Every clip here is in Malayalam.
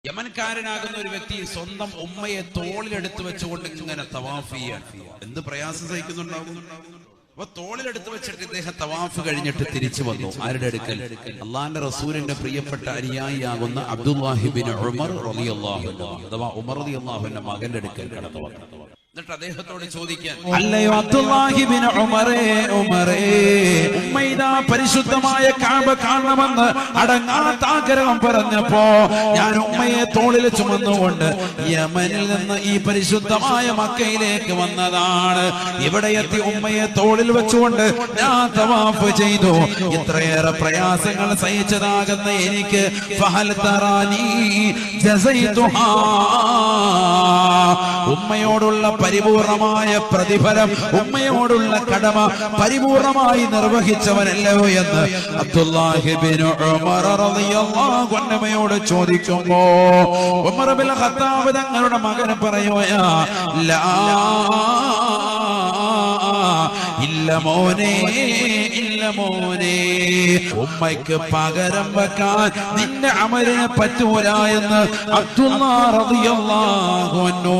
യമൻകാരനാകുന്ന ഒരു വ്യക്തി സ്വന്തം ഉമ്മയെ തോളിലെടുത്ത് വെച്ചുകൊണ്ട് ഇങ്ങനെ തവാഫ് ചെയ്യാൻ എന്ത് പ്രയാസം സഹിക്കുന്നുണ്ടാവും. അപ്പൊ തോളിലെടുത്ത് വെച്ചിട്ട് ഇദ്ദേഹം തവാഫ് കഴിഞ്ഞിട്ട് തിരിച്ചു വന്നു. ആരുടെ അടുക്കൽ? അള്ളാന്റെ റസൂലിന്റെ പ്രിയപ്പെട്ട അനുയായിയാകുന്ന അബ്ദുല്ലാഹി ബിൻ ഉമർ റളിയല്ലാഹു അൻഹു അഥവാ ഉമർ റളിയല്ലാഹു അൻഹു മകന്റെ അടുക്കൽ കടന്നു വന്നു. എന്നിട്ട് അദ്ദേഹത്തോട് ചോദിക്കാൻ, അല്ലയോ അബ്ദുല്ലാഹി ബിൻ ഉമറേ, ഉമ്മയിതാ പരിശുദ്ധമായ കഅബ കാണണമെന്ന് അടങ്ങാത്ത ആഗ്രഹം പറഞ്ഞപ്പോ ഞാൻ ഉമ്മയെ തോളിൽ ചുമന്നുകൊണ്ട് യമനിൽ നിന്ന് ഈ പരിശുദ്ധമായ മക്കയിലേക്ക് വന്നതാണ്. ഇവിടെ എത്തി ഉമ്മയെ തോളിൽ വെച്ചുകൊണ്ട് ഞാൻ തവാഫ് ചെയ്തു. ഇത്രയേറെ പ്രയാസങ്ങൾ സഹിച്ചതാകുന്ന എനിക്ക് ഫഹൽ തറാനി ജസൈതുഹാ, ഉമ്മയോടുള്ള പരിപൂർണമായ പ്രതിഫലം, ഉമ്മയോടുള്ള കടമ പരിപൂർണമായി നിർവഹിച്ചവനല്ലോ എന്ന് അബ്ദുല്ലാഹി ബിൻ ഉമർ റളിയല്ലാഹു അൻഹുയോട് ചോദിക്കുമ്പോ ഉമർ ബിൻ ഖത്താബ് തങ്ങളുടെ മകനെ പറയുകയാ, ലാ ഇല്ല മോനെ, ഇല്ല മോനെ, ഉമ്മയ്ക്ക് പകരം വെക്കാൻ നിന്റെ അമലിനെ പറ്റൂല എന്ന് അബ്ദുല്ലാഹ് റളിയല്ലാഹു അൻഹു.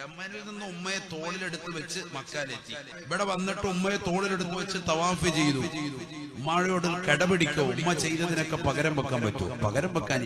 യമനിൽ നിന്ന് ഉമ്മയെ തോളിലെടുത്ത് വെച്ച് മക്കയിലെത്തി. ഇവിടെ വന്നിട്ട് ഉമ്മയെ തോളിലെടുത്ത് വെച്ച് തവാഫ് ചെയ്തു. ഉമ്മയോട് കടപിടിക്കോ, ഉമ്മ ചെയ്തതിനൊക്കെ പകരം വെക്കാൻ പറ്റുമോ? പകരം വെക്കാൻ